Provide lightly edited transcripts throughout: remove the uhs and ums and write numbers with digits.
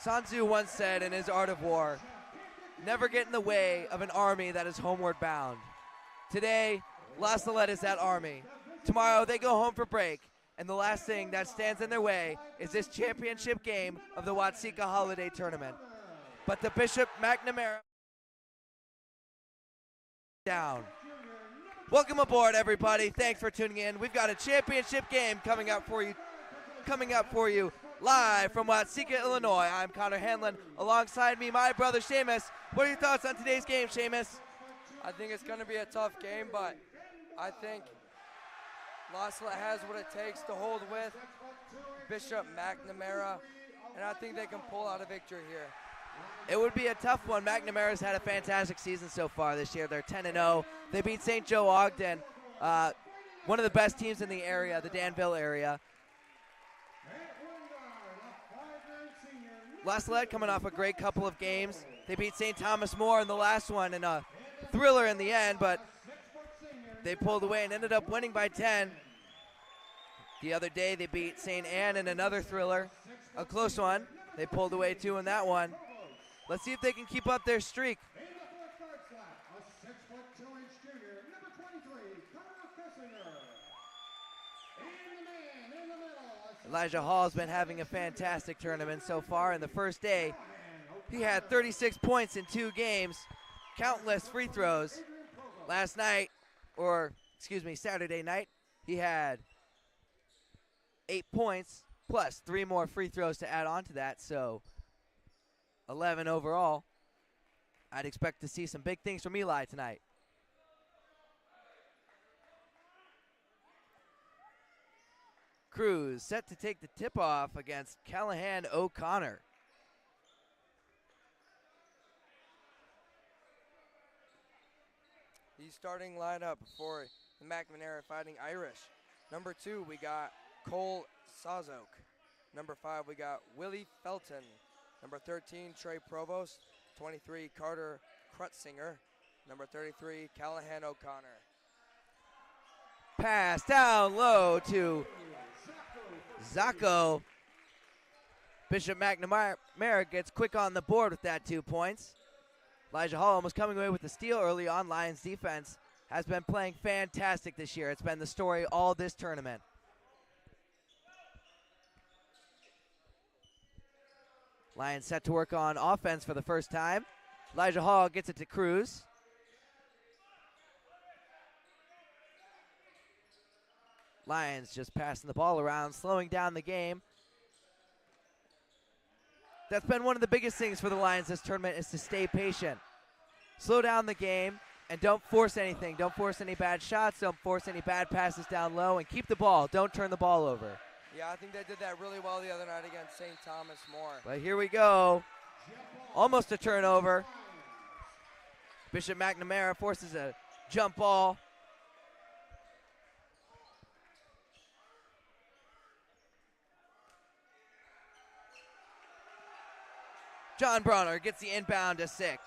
Sun Tzu once said in his Art of War, never get in the way of an army that is homeward bound. Today, La Salette is that army. Tomorrow, they go home for break, and the last thing that stands in their way is this championship game of the Watseka Holiday Tournament. But the Bishop McNamara down. Welcome aboard, everybody. Thanks for tuning in. We've got a championship game coming up for you live from Watseka, Illinois. I'm Connor Hanlon. Alongside me, my brother Seamus. What are your thoughts on today's game, Seamus? I think it's going to be a tough game, but I think La Salette has what it takes to hold with Bishop McNamara, and I think they can pull out a victory here. It would be a tough one. McNamara's had a fantastic season so far this year. They're 10-0. They beat St. Joe Ogden, one of the best teams in the area, the Danville area. La Salette coming off a great couple of games. They beat St. Thomas More in the last one in a thriller in the end, but they pulled away and ended up winning by 10. The other day they beat St. Anne in another thriller, a close one. They pulled away too in that one. Let's see if they can keep up their streak. Elijah Hall's been having a fantastic tournament so far. In the first day, he had 36 points in 2 games, countless free throws. Last night, Saturday night, he had 8 points plus 3 more free throws to add on to that, so 11 overall. I'd expect to see some big things from Eli tonight. Cruz set to take the tip-off against Callahan O'Connor. The starting lineup for the McNamara Fighting Irish. Number 2, we got Cole Sazok. Number 5, we got Willie Felton. Number 13, Trey Provost. 23, Carter Krutzinger. Number 33, Callahan O'Connor. Pass down low to Zacco. Bishop McNamara gets quick on the board with that 2 points. Elijah Hall almost coming away with the steal early on. Lions defense has been playing fantastic this year. It's been the story all this tournament. Lions set to work on offense for the first time. Elijah Hall gets it to Cruz. Lions just passing the ball around, slowing down the game. That's been one of the biggest things for the Lions this tournament, is to stay patient. Slow down the game and don't force anything. Don't force any bad shots. Don't force any bad passes down low, and keep the ball. Don't turn the ball over. Yeah, I think they did that really well the other night against St. Thomas More. But here we go. Almost a turnover. Bishop McNamara forces a jump ball. John Bronner gets the inbound to Sick.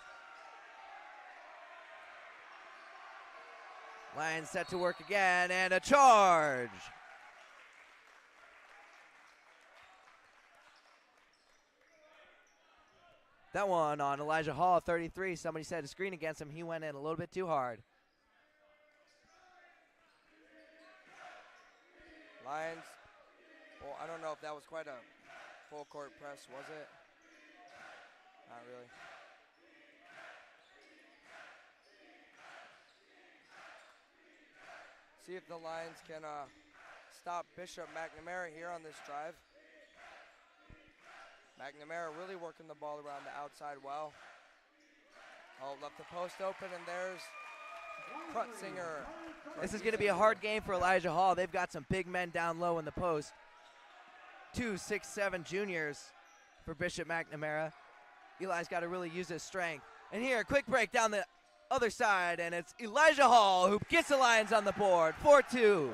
Lions set to work again, and a charge. That one on Elijah Hall, 33. Somebody set a screen against him. He went in a little bit too hard. Lions, well, I don't know if that was quite a full court press, was it? Not really. See if the Lions can stop Bishop McNamara here on this drive. McNamara really working the ball around the outside well. Oh, left the post open, and there's Krutzinger. This is going to be a hard game for Elijah Hall. They've got some big men down low in the post. 2 6'7" juniors for Bishop McNamara. Eli's got to really use his strength. And here, a quick break down the other side, and it's Elijah Hall who gets the Lions on the board, 4-2.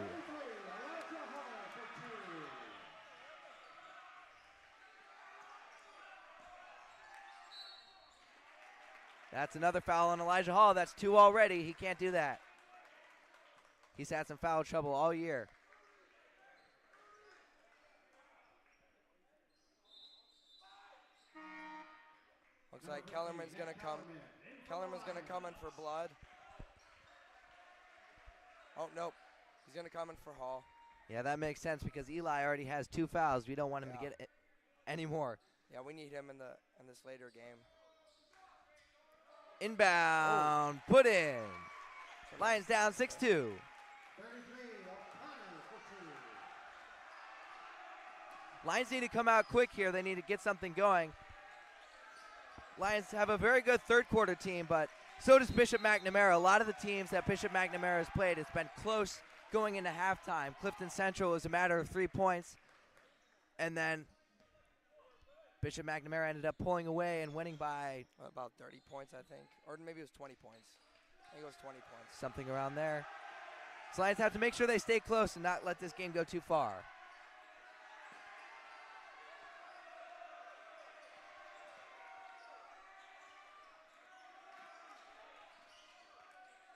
That's another foul on Elijah Hall. That's 2 already. He can't do that. He's had some foul trouble all year. Looks like Kellerman's gonna come. Kellerman's gonna come in for blood. Oh, nope. He's gonna come in for Hall. Yeah, that makes sense because Eli already has 2 fouls. We don't want him to get any more. Yeah, we need him in this later game. Inbound, put in. Lions down 6-2. Lions need to come out quick here. They need to get something going. Lions have a very good third quarter team, but so does Bishop McNamara. A lot of the teams that Bishop McNamara has played, it's been close going into halftime. Clifton Central is a matter of 3 points. And then Bishop McNamara ended up pulling away and winning by about 30 points, I think. Or maybe it was 20 points. I think it was 20 points. Something around there. So Lions have to make sure they stay close and not let this game go too far.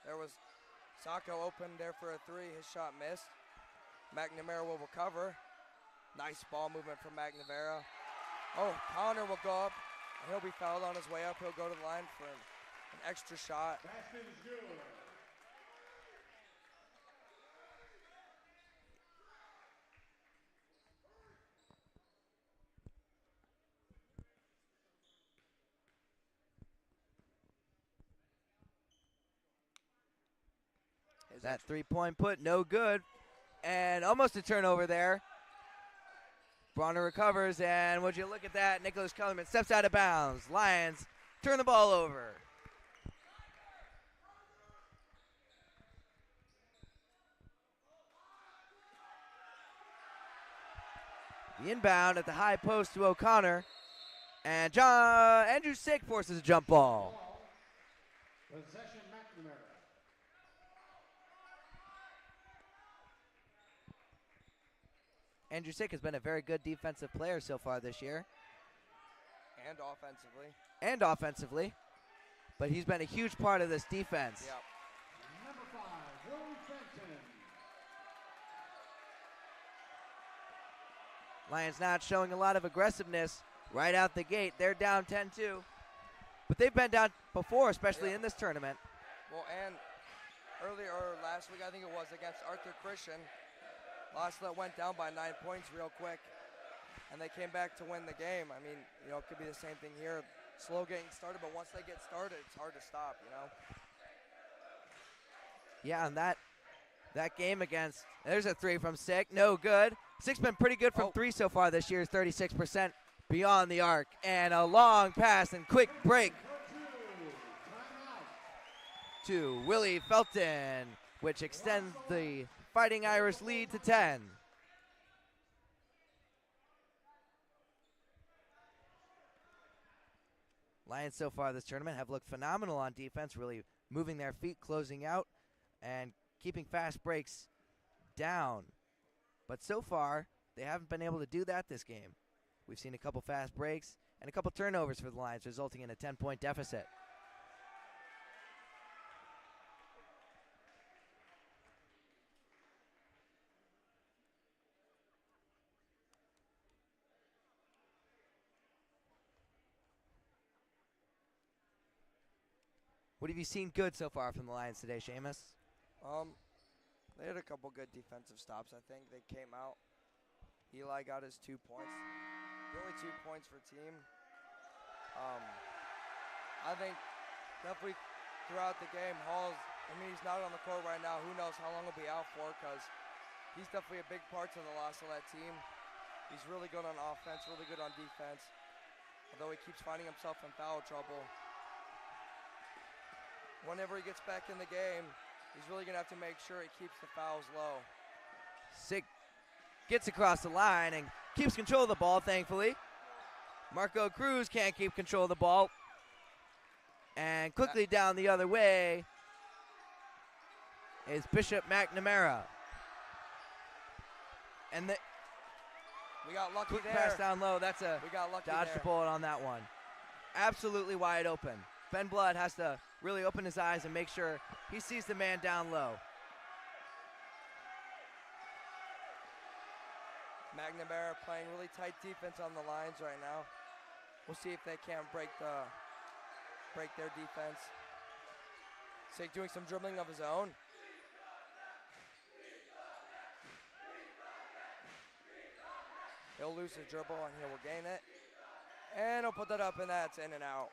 There was Sacco open there for a 3. His shot missed. McNamara will recover. Nice ball movement from McNamara. Oh, Connor will go up. He'll be fouled on his way up. He'll go to the line for an extra shot. That 3-point put, no good. And almost a turnover there. Bronner recovers, and would you look at that? Nicholas Kellerman steps out of bounds. Lions turn the ball over. The inbound at the high post to O'Connor. And Andrew Sick forces a jump ball. Possession McNamara. Andrew Sick has been a very good defensive player so far this year. And offensively. And offensively. But he's been a huge part of this defense. Yep. Number 5, Will Fenton. Lions not showing a lot of aggressiveness right out the gate. They're down 10-2. But they've been down before, especially in this tournament. Well, and earlier, or last week, I think it was, against Arthur Christian, Salette went down by 9 points real quick, and they came back to win the game. I mean, you know, it could be the same thing here. Slow getting started, but once they get started, it's hard to stop, you know? Yeah, and that game against, there's a 3 from Sick, no good. Sick's been pretty good from 3 so far this year, 36% beyond the arc. And a long pass and quick break to Willie Felton, which extends the Fighting Irish lead to 10. Lions so far this tournament have looked phenomenal on defense, really moving their feet, closing out, and keeping fast breaks down. But so far, they haven't been able to do that this game. We've seen a couple fast breaks and a couple turnovers for the Lions, resulting in a 10-point deficit. What have you seen good so far from the Lions today, Seamus? They had a couple good defensive stops, I think. They came out. Eli got his 2 points. The only 2 points for team. I think definitely throughout the game, he's not on the court right now. Who knows how long he'll be out for, because he's definitely a big part to the Salette team. He's really good on offense, really good on defense, although he keeps finding himself in foul trouble. Whenever he gets back in the game, he's really going to have to make sure he keeps the fouls low. Sick gets across the line and keeps control of the ball, thankfully. Marco Cruz can't keep control of the ball. And quickly down the other way is Bishop McNamara. And the we got lucky quick there. pass down low. That's a we got lucky dodge there. the bullet on that one. Absolutely wide open. Ben Blood has to really open his eyes and make sure he sees the man down low. McNamara playing really tight defense on the Lions right now. We'll see if they can't break the break their defense. Sik doing some dribbling of his own. He'll lose the dribble and he will gain it. And he'll put that up, and that's in and out.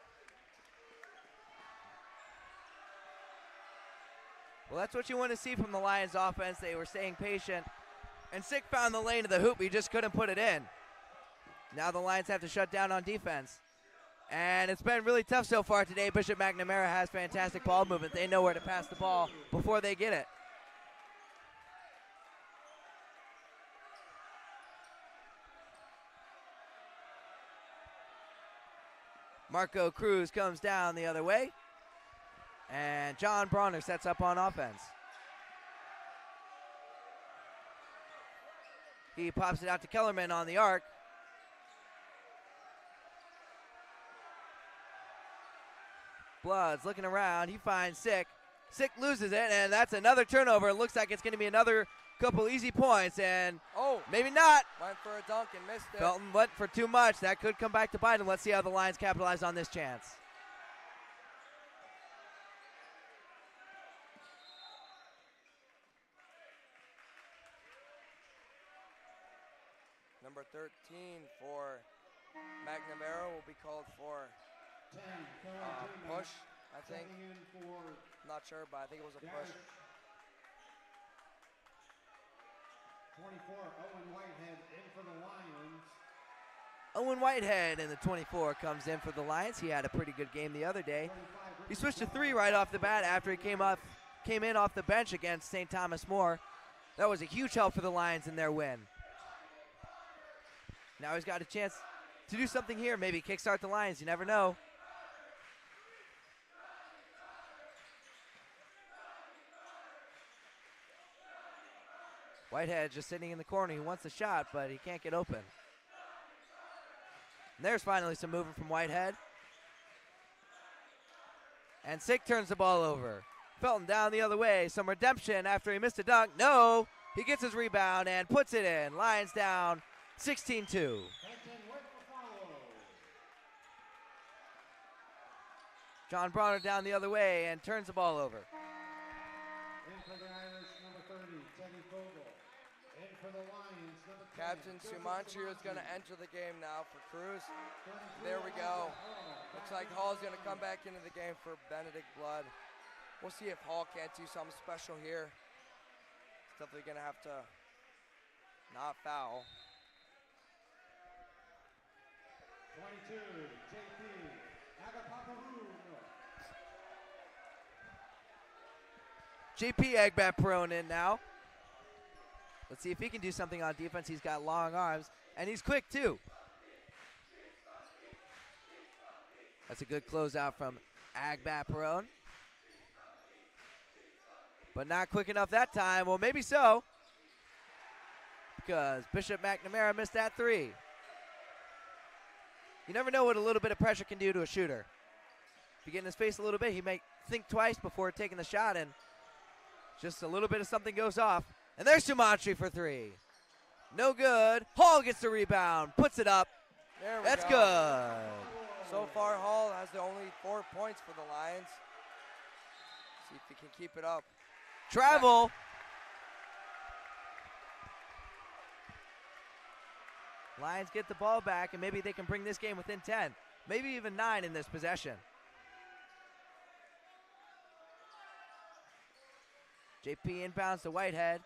Well, that's what you want to see from the Lions offense. They were staying patient. And Sik found the lane of the hoop. He just couldn't put it in. Now the Lions have to shut down on defense. And it's been really tough so far today. Bishop McNamara has fantastic ball movement. They know where to pass the ball before they get it. Marco Cruz comes down the other way. And John Bronner sets up on offense. He pops it out to Kellerman on the arc. Bloods looking around. He finds Sik. Sik loses it, and that's another turnover. It looks like it's going to be another couple easy points, and maybe not. Went for a dunk and missed it. Felton went for too much. That could come back to bite him. Let's see how the Lions capitalize on this chance. Number 13 for McNamara will be called for push, I think. Not sure, but I think it was a push. 24, Owen Whitehead in for the Lions. Owen Whitehead in the 24 comes in for the Lions. He had a pretty good game the other day. He switched to 3 right off the bat after he came in off the bench against St. Thomas More. That was a huge help for the Lions in their win. Now he's got a chance to do something here, maybe kickstart the Lions. You never know. Whitehead just sitting in the corner. He wants a shot, but he can't get open. And there's finally some movement from Whitehead. And Sik turns the ball over. Felton down the other way. Some redemption after he missed a dunk. No, he gets his rebound and puts it in. Lions down 16-2. John Bronner down the other way and turns the ball over. In for the Irish, number 30, Teddy Vogel. In for the Lions, number 20. Captain Sumantri is going to enter the game now for Cruz. There we go. Looks like Hall's going to come back into the game for Benedict Blood. We'll see if Hall can't do something special here. He's definitely going to have to not foul. 22, JP Agapaparoon. JP Agbaparone in now. Let's see if he can do something on defense. He's got long arms, and he's quick too. That's a good closeout from Agbaparone. But not quick enough that time. Well, maybe so, because Bishop McNamara missed that 3. You never know what a little bit of pressure can do to a shooter. If you get in his face a little bit, he may think twice before taking the shot, and just a little bit of something goes off. And there's Sumantri for 3. No good. Hall gets the rebound, puts it up. There we That's go. good. So far, Hall has the only 4 points for the Lions. See if he can keep it up. Travel. Lions get the ball back, and maybe they can bring this game within 10. Maybe even 9 in this possession. JP inbounds to Whitehead.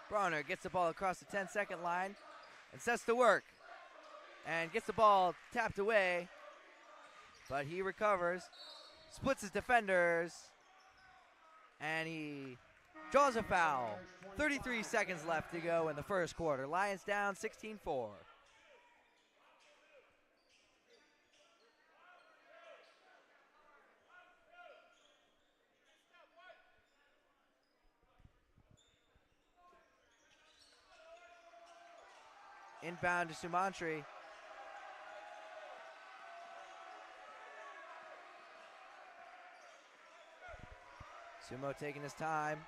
Bronner gets the ball across the 10-second line and sets to work. And gets the ball tapped away. But he recovers. Splits his defenders. And he draws a foul. 33 seconds left to go in the first quarter. Lions down 16-4. Inbound to Sumantri. Sumo taking his time.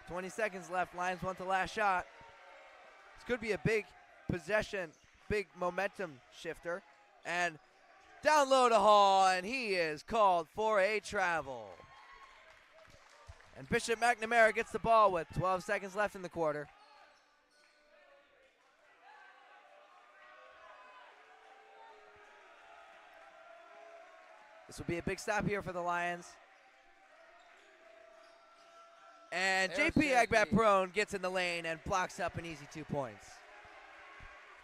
20 seconds left. Lions want the last shot. This could be a big possession, big momentum shifter. And down low to Hall, and he is called for a travel. And Bishop McNamara gets the ball with 12 seconds left in the quarter. This will be a big stop here for the Lions. And There's JP JP. Agbat-Perone gets in the lane and blocks up an easy 2 points.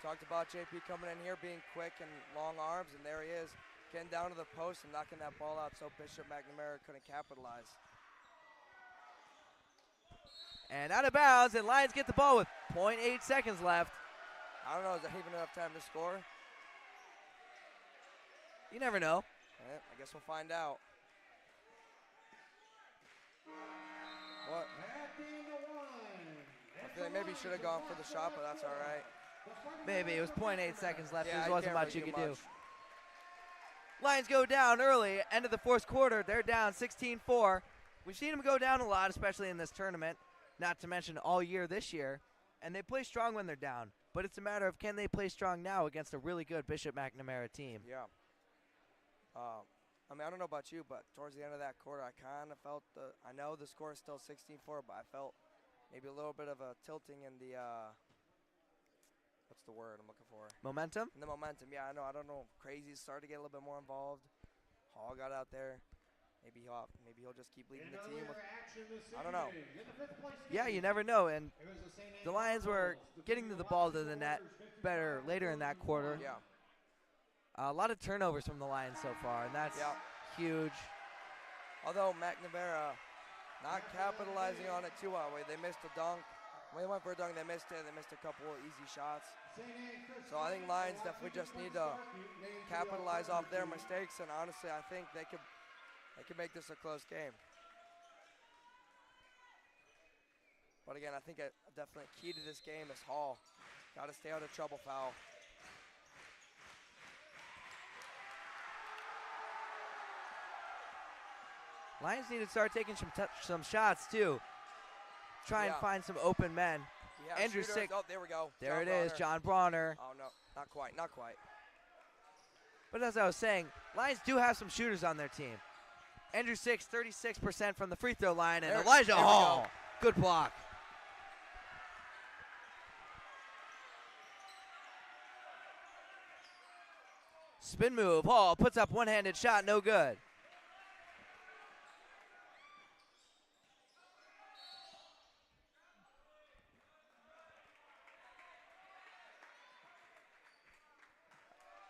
Talked about JP coming in here, being quick and long arms, and there he is, getting down to the post and knocking that ball out so Bishop McNamara couldn't capitalize. And out of bounds, and Lions get the ball with 0.8 seconds left. I don't know, is that even enough time to score? You never know. I guess we'll find out. What? I feel like maybe he should have gone for the shot, but that's all right. Maybe. It was 0.8 seconds left. Yeah, There you wasn't can't much really you do could do. much. Lions go down early, end of the fourth quarter. They're down 16-4. We've seen them go down a lot, especially in this tournament, not to mention all year this year. And they play strong when they're down. But it's a matter of can they play strong now against a really good Bishop McNamara team. Yeah. I mean, I don't know about you, but towards the end of that quarter, I kind of felt I know the score is still 16-4, but I felt maybe a little bit of a tilting in the, what's the word I'm looking for? Momentum? In the momentum, yeah, I know. I don't know. Crazy started to get a little bit more involved. Hall got out there. Maybe he'll just keep leading the team. I don't know. Yeah, you never know. And the Lions were getting to the ball to the net better later in that quarter. Yeah. A lot of turnovers from the Lions so far, and that's huge. Although McNamara not capitalizing on it too well. They missed a dunk. When they went for a dunk, they missed it. They missed a couple of easy shots. So I think Lions definitely just need to capitalize off their mistakes. And honestly, I think they could make this a close game. But again, I think a definite key to this game is Hall. Got to stay out of trouble foul. Lions need to start taking some shots, too. Try and find some open men. Andrew Shooters. Sick. Oh, there we go. There John it is, Bronner. John Bronner. Oh, no, not quite, not quite. But as I was saying, Lions do have some shooters on their team. Andrew Six, 36% from the free throw line, and Elijah Hall. Good block. Spin move. Hall puts up one-handed shot, no good.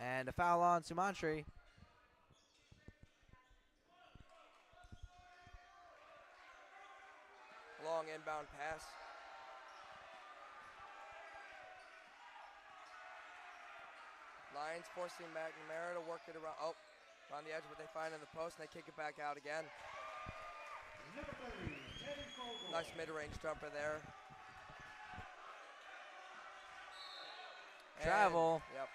And a foul on Sumantri. Long inbound pass. Lions forcing McNamara to work it around. Oh, around the edge, but they find in the post, and they kick it back out again. Nice mid-range jumper there. Travel. And, yep.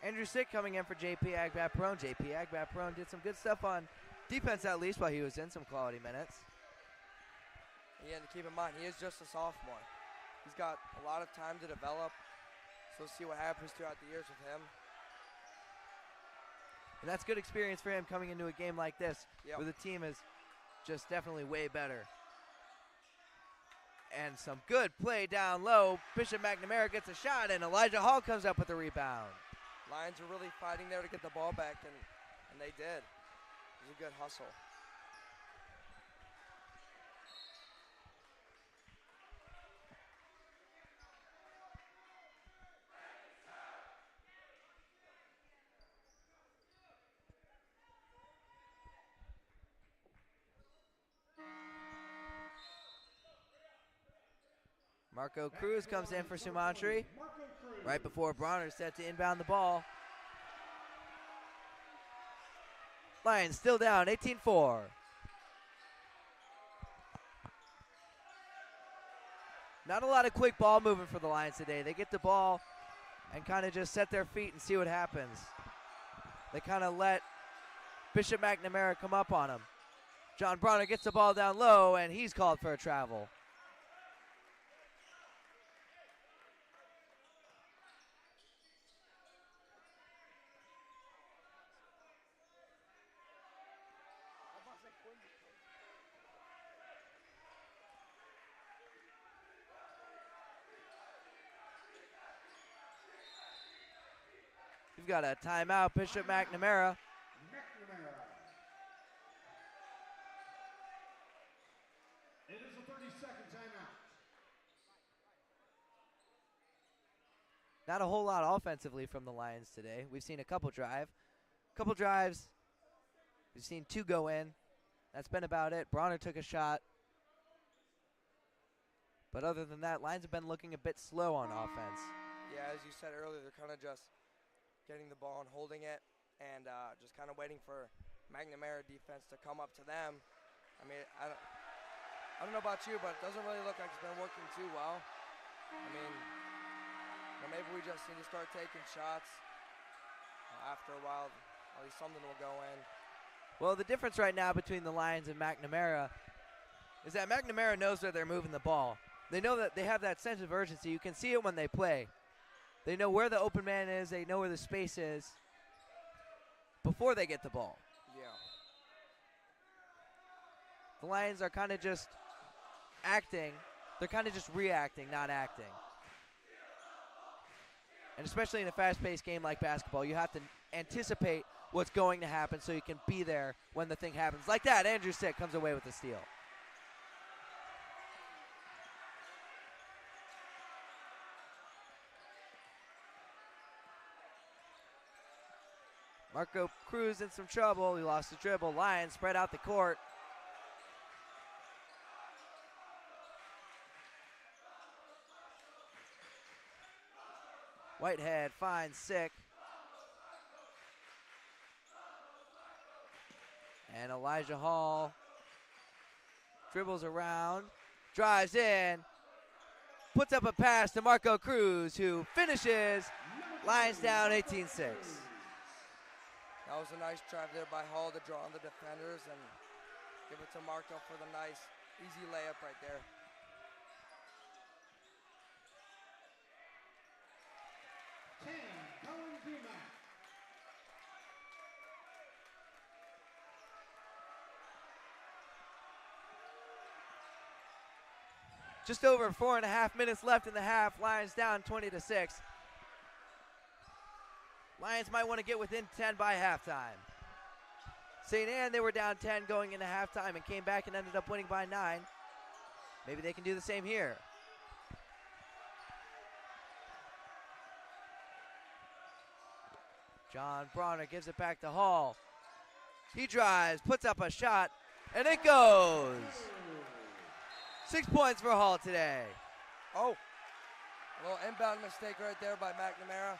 Andrew Sick coming in for JP Agbat-Perone. JP Agbat-Perone did some good stuff on defense at least while he was in some quality minutes. Yeah, and keep in mind, he is just a sophomore. He's got a lot of time to develop, so we'll see what happens throughout the years with him. And that's good experience for him coming into a game like this where the team is just definitely way better. And some good play down low. Bishop McNamara gets a shot, and Elijah Hall comes up with the rebound. Lions are really fighting there to get the ball back, and they did. It was a good hustle. Marco Cruz comes in for Sumantri right before Bronner's set to inbound the ball. Lions still down 18-4. Not a lot of quick ball movement for the Lions today. They get the ball and kind of just set their feet and see what happens. They kind of let Bishop McNamara come up on him. John Bronner gets the ball down low, and he's called for a travel. We've got a timeout, Bishop McNamara. It is a 30-second timeout. Not a whole lot offensively from the Lions today. We've seen a couple drives. We've seen 2 go in. That's been about it. Bronner took a shot. But other than that, Lions have been looking a bit slow on offense. Yeah, as you said earlier, they're kind of just getting the ball and holding it and just kind of waiting for McNamara defense to come up to them. I mean, I don't know about you, but it doesn't really look like it's been working too well. I mean, maybe we just need to start taking shots. After a while, at least something will go in. Well, the difference right now between the Lions and McNamara is that McNamara knows where they're moving the ball. They know that they have that sense of urgency. You can see it when they play. They know where the open man is. They know where the space is before they get the ball. Yeah. The Lions are kind of just acting. They're kind of just reacting, not acting. And especially in a fast-paced game like basketball, you have to anticipate what's going to happen so you can be there when the thing happens. Like that, Andrew Sick comes away with the steal. Marco Cruz in some trouble. He lost the dribble. Lions spread out the court. Whitehead finds Sick. And Elijah Hall dribbles around, drives in, puts up a pass to Marco Cruz, who finishes. Lions down 18-6. That was a nice drive there by Hall to draw on the defenders and give it to Marco for the nice, easy layup right there. Just over 4.5 minutes left in the half. Lions down 20-6. Lions might want to get within 10 by halftime. St. Anne, they were down 10 going into halftime and came back and ended up winning by 9. Maybe they can do the same here. John Bronner gives it back to Hall. He drives, puts up a shot, and it goes. 6 points for Hall today. Oh, a little inbound mistake right there by McNamara.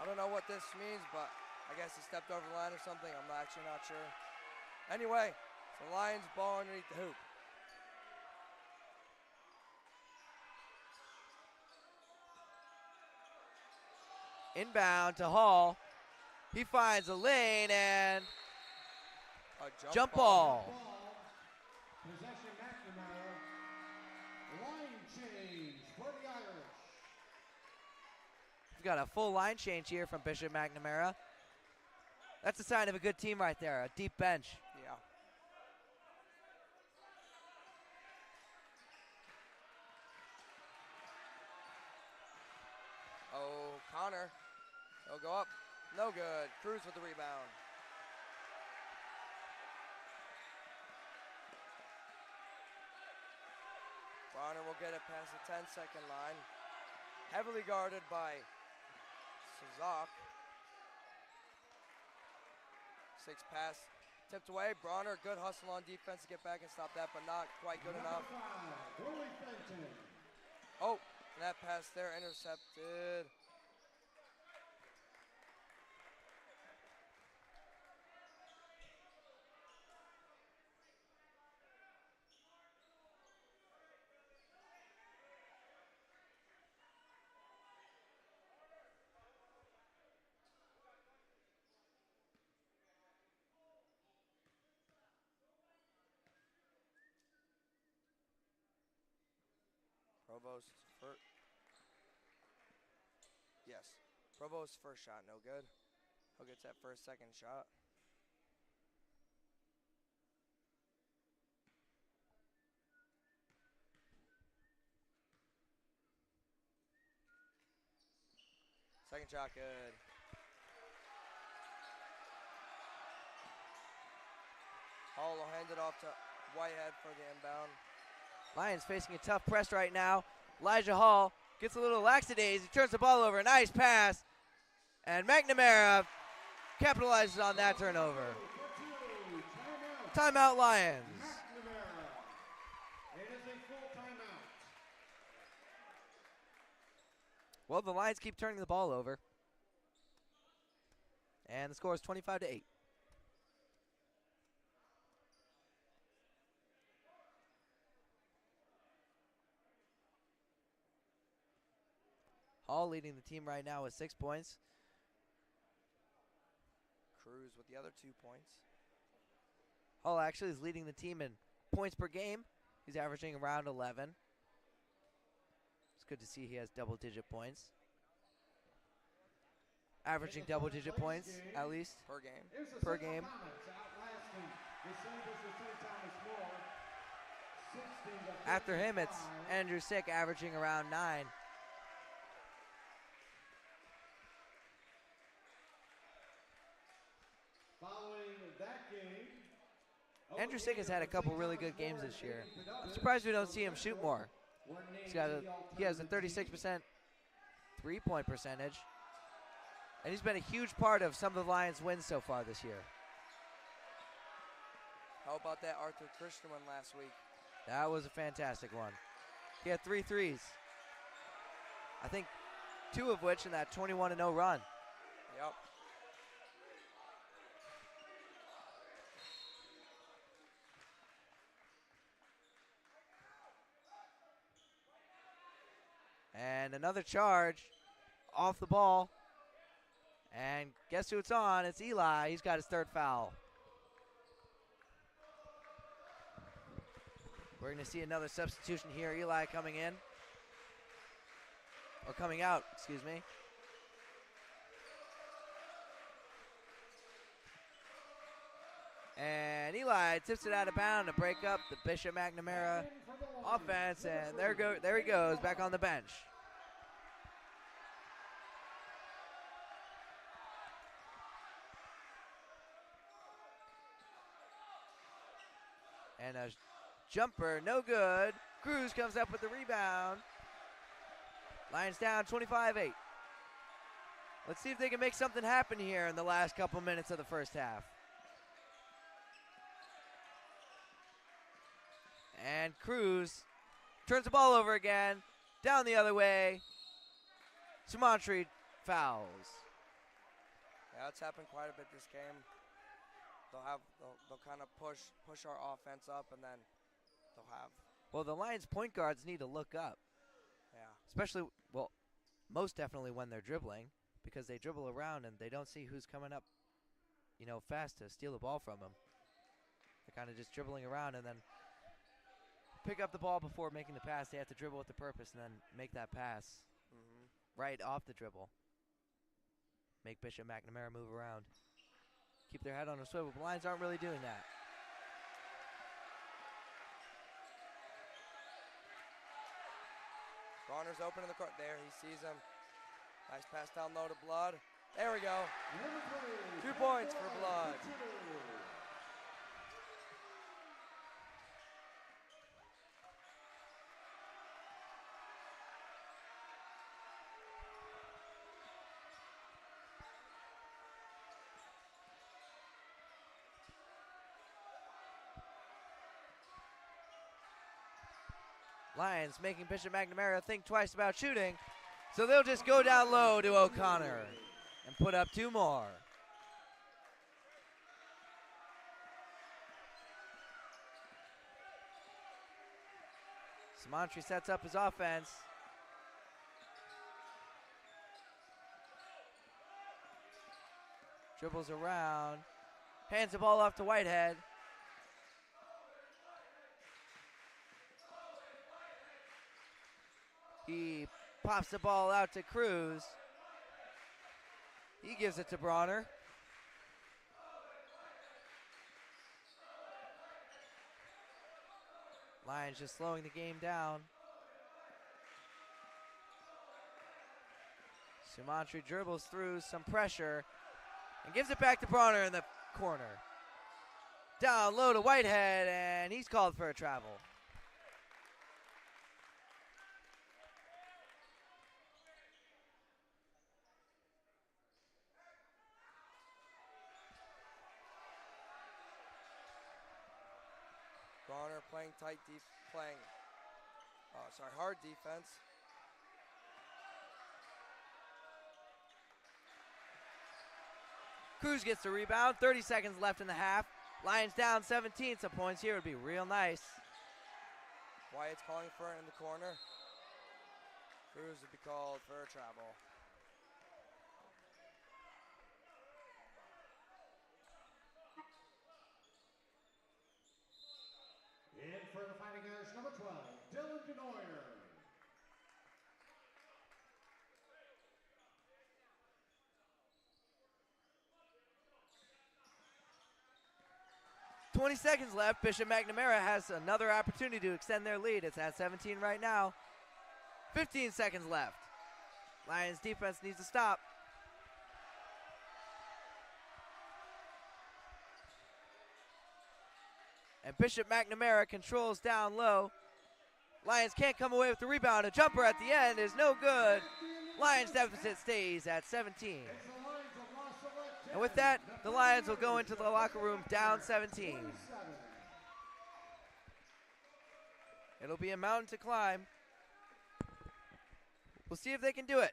I don't know what this means, but I guess he stepped over the line or something. I'm actually not sure. Anyway, it's the Lions ball underneath the hoop. Inbound to Hall. He finds a lane and A jump ball. Possession McNamara. Line change for the Irish. We've got a full line change here from Bishop McNamara. That's a sign of a good team right there, a deep bench. Yeah. Oh, Connor. He'll go up. No good. Cruz with the rebound. Bronner will get it past the 10-second line. Heavily guarded by Sazak. 6 pass tipped away. Bronner, good hustle on defense to get back and stop that, but not quite good enough. Oh, and that pass there intercepted. Provost first. Yes. Provost's first shot, no good. He'll get that second shot. Second shot, good. Hall will hand it off to Whitehead for the inbound. Lions facing a tough press right now. Elijah Hall gets a little laxadays. He turns the ball over. Nice pass. And McNamara capitalizes on that turnover. Timeout, Lions. It is a full timeout. Well, the Lions keep turning the ball over. And the score is 25-8. Hall leading the team right now with 6 points. Cruz with the other 2 points. Hall actually is leading the team in points per game. He's averaging around 11. It's good to see he has double-digit points. Averaging double-digit points, at least, Per game. per game. After him, it's Andrew Sick averaging around 9. Andrew Sick has had a couple really good games this year. I'm surprised we don't see him shoot more. He has a 36% three-point percentage. And he's been a huge part of some of the Lions' wins so far this year. How about that Arthur Christian one last week? That was a fantastic one. He had 3 threes. I think 2 of which in that 21-0 run. Yep. And another charge off the ball. And guess who it's on? It's Eli. He's got his 3rd foul. We're going to see another substitution here. Eli coming in. Or coming out, excuse me. And Eli tips it out of bounds to break up the Bishop McNamara offense. And there he goes, back on the bench. And a jumper, no good. Cruz comes up with the rebound. Lions down 25-8. Let's see if they can make something happen here in the last couple minutes of the first half. And Cruz turns the ball over again. Down the other way. Sumantri fouls. Yeah, it's happened quite a bit this game. They'll kind of push our offense up, and then they'll have. Well, the Lions point guards need to look up. Yeah. Especially, well, most definitely when they're dribbling, because they dribble around and they don't see who's coming up, fast to steal the ball from them. They're kind of just dribbling around and then pick up the ball before making the pass. They have to dribble with the purpose and then make that pass right off the dribble. Make Bishop McNamara move around. Keep their head on a swivel. The Lions aren't really doing that. Garner's open in the court. There, he sees him. Nice pass down low to Blood. There we go. 2 points for Blood. Lions making Bishop McNamara think twice about shooting, so they'll just go down low to O'Connor and put up 2 more. Sumantri sets up his offense. Dribbles around, hands the ball off to Whitehead. He pops the ball out to Cruz. He gives it to Bronner. Lions just slowing the game down. Sumantri dribbles through some pressure and gives it back to Bronner in the corner. Down low to Whitehead, and he's called for a travel. Bronner playing hard defense. Cruz gets the rebound, 30 seconds left in the half. Lions down 17, some points here would be real nice. Wyatt's calling for it in the corner. Cruz would be called for a travel. In for the Fighting Irish, number 12, Dylan Denoyer. 20 seconds left. Bishop McNamara has another opportunity to extend their lead. It's at 17 right now. 15 seconds left. Lions defense needs to stop. And Bishop McNamara controls down low. Lions can't come away with the rebound. A jumper at the end is no good. Lions deficit stays at 17. And with that, the Lions will go into the locker room down 17. It'll be a mountain to climb. We'll see if they can do it.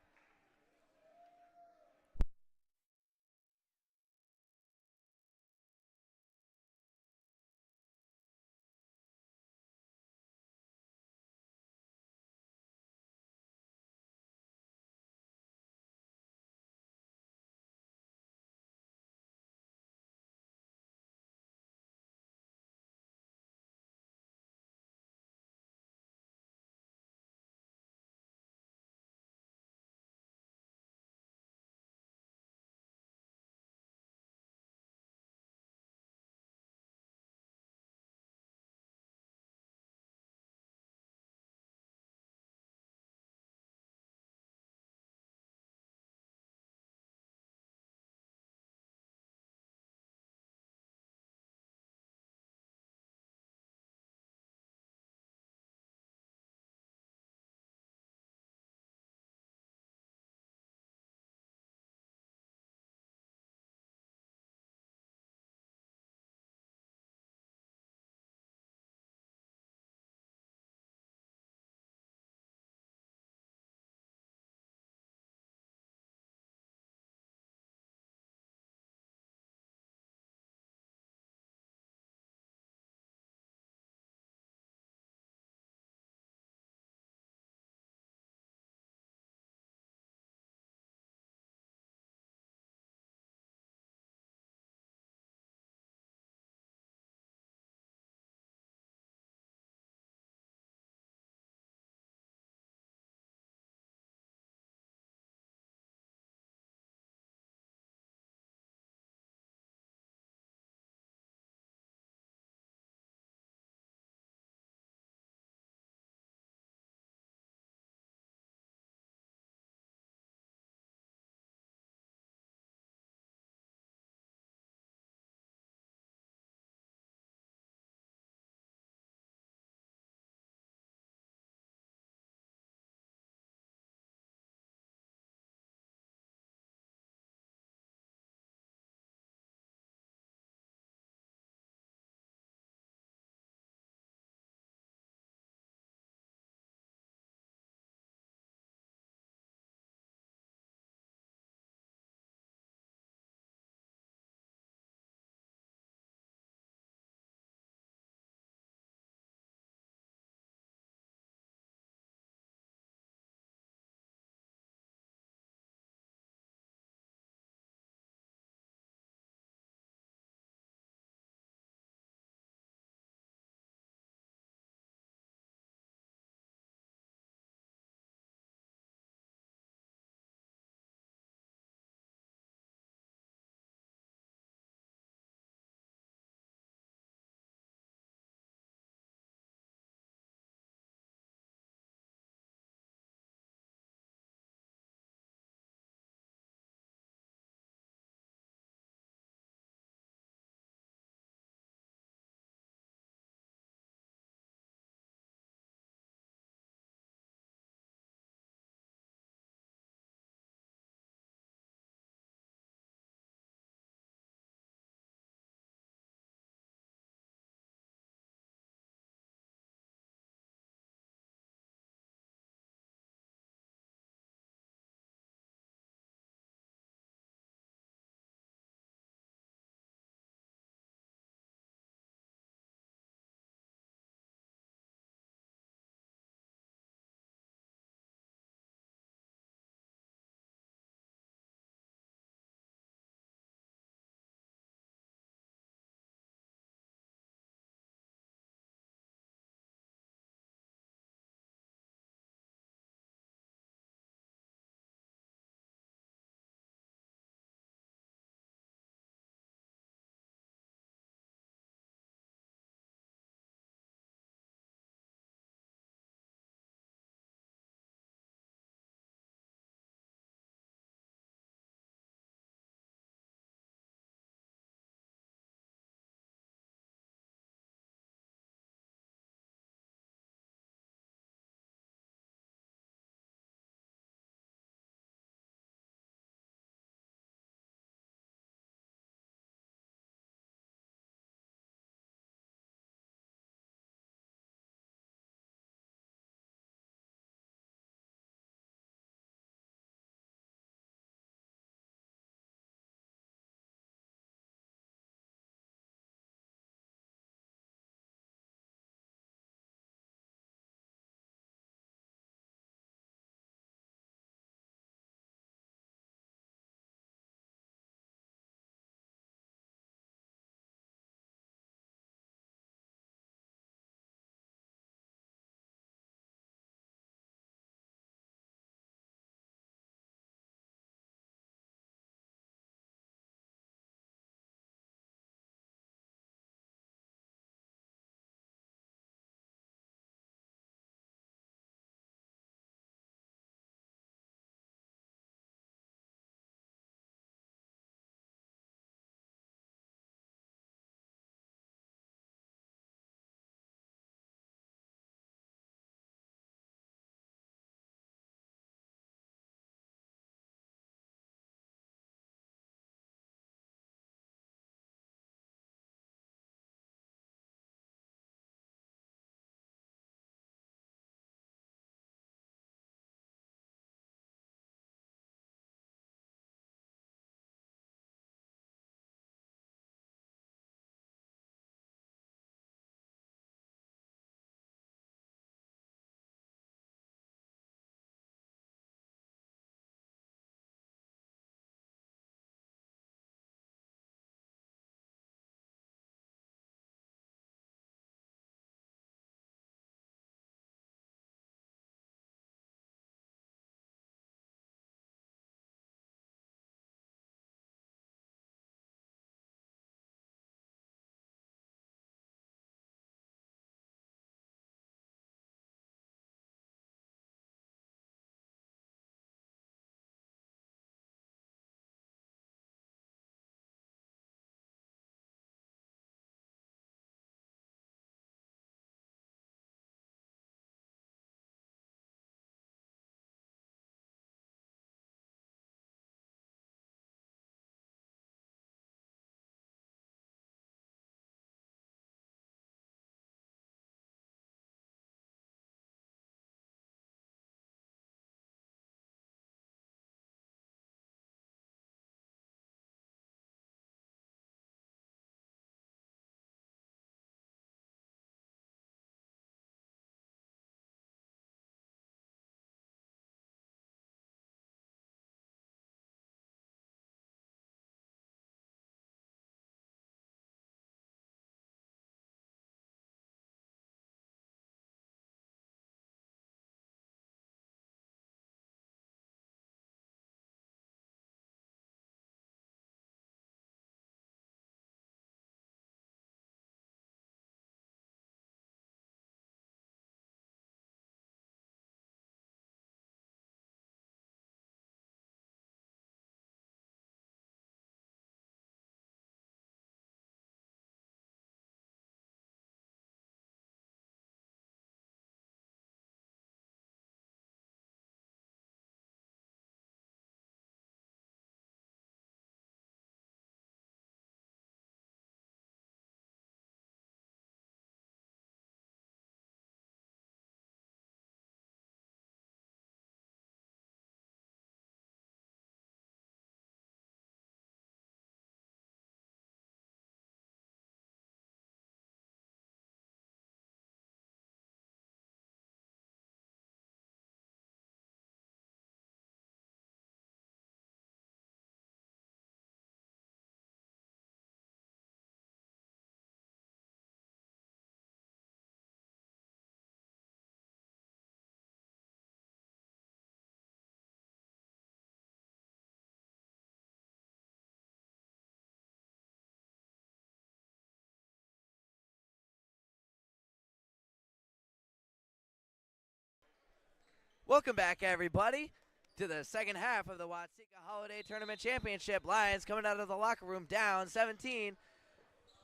Welcome back, everybody, to the second half of the Watseka Holiday Tournament Championship. Lions coming out of the locker room down 17.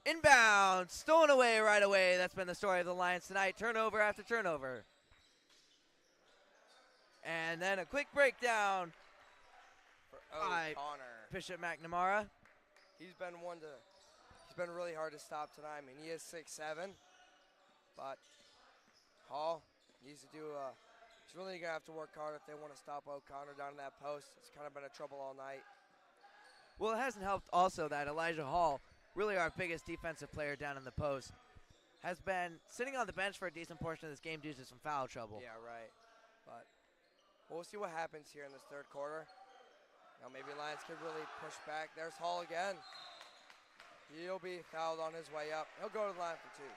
Inbound, stolen away right away. That's been the story of the Lions tonight. Turnover after turnover. And then a quick breakdown by O'Connor. Bishop McNamara. He's been really hard to stop tonight. I mean, he is 6'7", but Hall needs to do he's really going to have to work hard if they want to stop O'Connor down in that post. It's kind of been a trouble all night. Well, it hasn't helped also that Elijah Hall, really our biggest defensive player down in the post, has been sitting on the bench for a decent portion of this game due to some foul trouble. Yeah, right. But we'll see what happens here in this third quarter. Now maybe Lions can really push back. There's Hall again. He'll be fouled on his way up. He'll go to the line for two.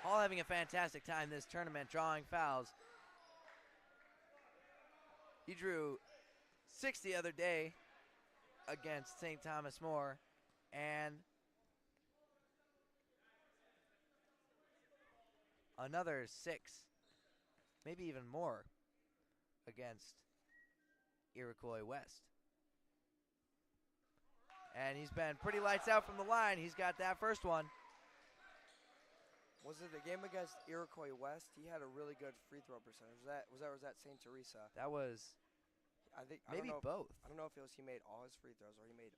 Hall having a fantastic time this tournament, drawing fouls. He drew 6 the other day against St. Thomas More, and another 6, maybe even more, against Iroquois West. And he's been pretty lights out from the line. He's got that first one. Was it the game against Iroquois West? He had a really good free throw percentage. Was that St. Teresa? That was maybe both. I don't know if it was he made all his free throws or he made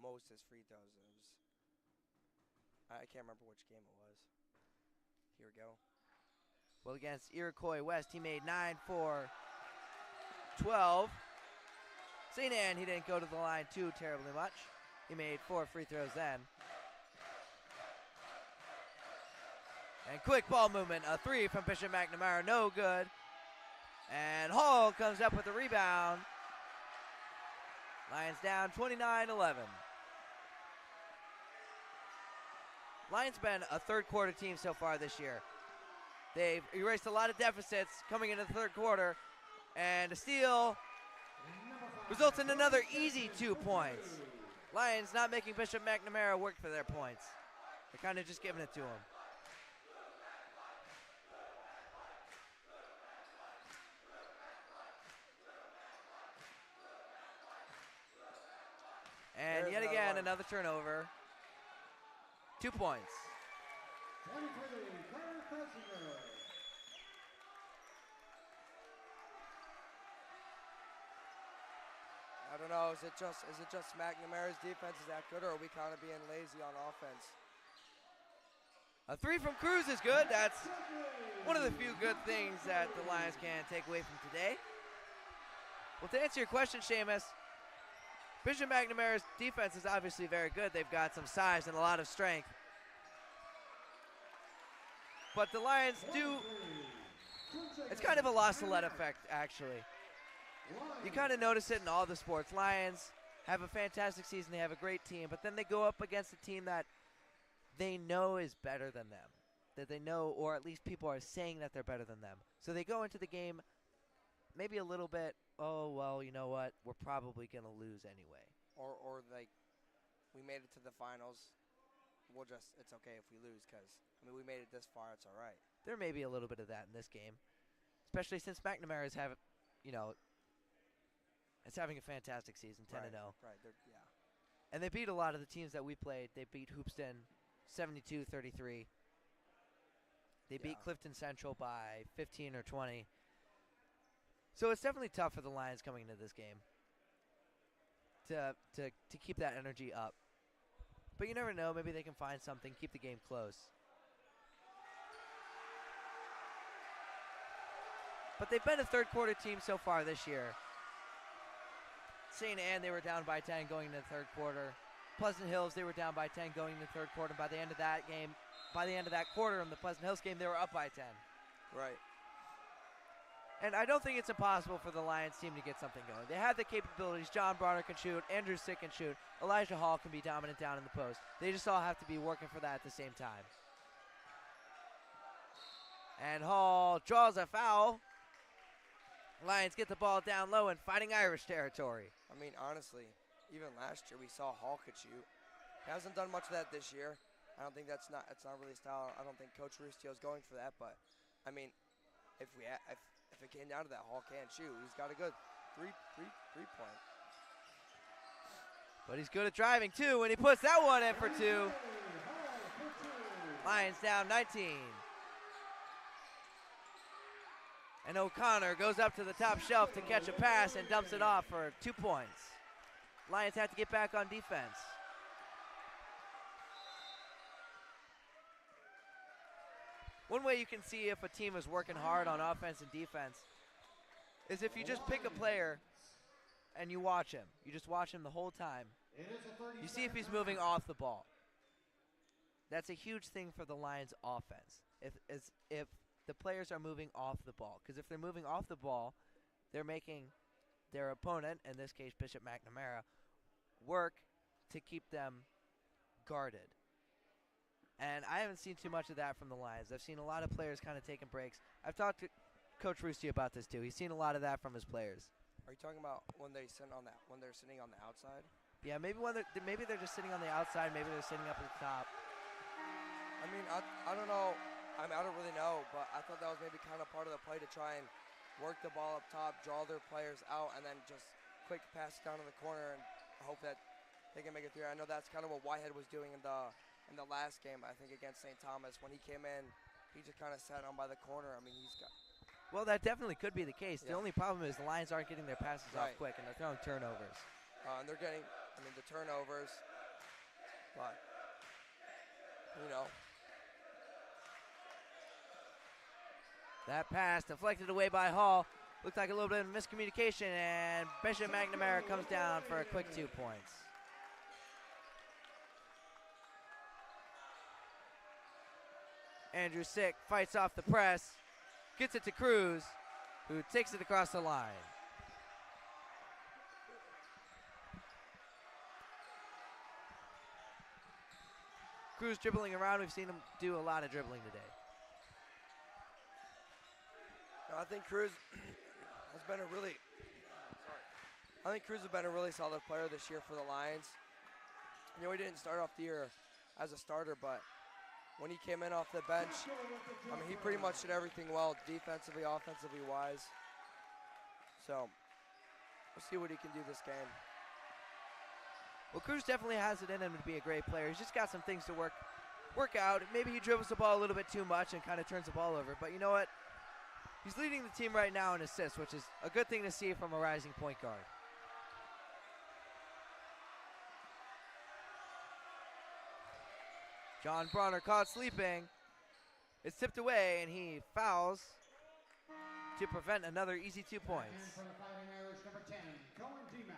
most his free throws. I can't remember which game it was. Here we go. Well, against Iroquois West, he made 9 for 12. St. Anne, he didn't go to the line too terribly much. He made 4 free throws then. And quick ball movement, a 3 from Bishop McNamara, no good. And Hall comes up with the rebound. Lions down 29-11. Lions been a third quarter team so far this year. They've erased a lot of deficits coming into the third quarter. And a steal results in another easy 2 points. Lions not making Bishop McNamara work for their points. They're kind of just giving it to him. And yet again, another turnover. 2 points. I don't know. Is it just McNamara's defense is that good, or are we kind of being lazy on offense? A 3 from Cruz is good. That's one of the few good things that the Lions can take away from today. Well, to answer your question, Seamus, Bishop McNamara's defense is obviously very good. They've got some size and a lot of strength. But the Lions it's kind of a lost Salette effect, actually. You kind of notice it in all the sports. Lions have a fantastic season. They have a great team, but then they go up against a team that they know is better than them. That they know, or at least people are saying that they're better than them. So they go into the game maybe a little bit, oh, well, you know what, we're probably going to lose anyway. Or like, we made it to the finals. It's okay if we lose because, I mean, we made it this far, it's all right. There may be a little bit of that in this game, especially since McNamara is it's having a fantastic season, 10-0. Right, yeah. And they beat a lot of the teams that we played. They beat Hoopston 72-33. They beat Clifton Central by 15 or 20. So it's definitely tough for the Lions coming into this game to keep that energy up. But you never know. Maybe they can find something, keep the game close. But they've been a third quarter team so far this year. St. Anne, they were down by 10 going into the third quarter. Pleasant Hills, they were down by 10 going into the third quarter. By the end of that game, by the end of that quarter in the Pleasant Hills game, they were up by 10. Right. And I don't think it's impossible for the Lions team to get something going. They have the capabilities. John Bronner can shoot. Andrew Sick can shoot. Elijah Hall can be dominant down in the post. They just all have to be working for that at the same time. And Hall draws a foul. Lions get the ball down low in Fighting Irish territory. I mean, honestly, even last year we saw Hall could shoot. He hasn't done much of that this year. I don't think it's not really style. I don't think Coach Rustio is going for that, but I mean, if it came down to that, Hall can't shoot. He's got a good three-point. But he's good at driving, too, when he puts that one in for two. Lions down 19. And O'Connor goes up to the top shelf to catch a pass and dumps it off for 2 points. Lions have to get back on defense. One way you can see if a team is working hard on offense and defense is if you just pick a player and you watch him. You just watch him the whole time. You see if he's moving off the ball. That's a huge thing for the Lions offense. If the players are moving off the ball. Because if they're moving off the ball, they're making their opponent, in this case Bishop McNamara, work to keep them guarded. And I haven't seen too much of that from the Lions. I've seen a lot of players kind of taking breaks. I've talked to Coach Rusty about this too. He's seen a lot of that from his players. Are you talking about when they're sitting on the outside? Yeah, maybe they're just sitting on the outside. Maybe they're sitting up at the top. I mean, I don't know. I don't really know, but I thought that was maybe kind of part of the play to try and work the ball up top, draw their players out, and then just quick pass down in the corner and hope that they can make it through. I know that's kind of what Whitehead was doing in the last game, I think, against St. Thomas. When he came in, he just kind of sat down by the corner. I mean, he's got... Well, that definitely could be the case. Yeah. The only problem is the Lions aren't getting their passes off Right. quick, and they're throwing turnovers. And they're getting, the turnovers. But, That pass deflected away by Hall. Looked like a little bit of miscommunication, and Bishop McNamara comes down for a quick 2 points. Andrew Sick fights off the press, gets it to Cruz, who takes it across the line. Cruz dribbling around. We've seen him do a lot of dribbling today. I think Cruz has been a really solid player this year for the Lions. He didn't start off the year as a starter, but when he came in off the bench, he pretty much did everything well, defensively, offensively wise. So we'll see what he can do this game. Well, Cruz definitely has it in him to be a great player. He's just got some things to work out. Maybe he dribbles the ball a little bit too much and kind of turns the ball over. But you know what? He's leading the team right now in assists, which is a good thing to see from a rising point guard. John Bronner caught sleeping. It's tipped away, and he fouls to prevent another easy 2 points. And for the Fighting Irish, number 10, Cohen D-Mac.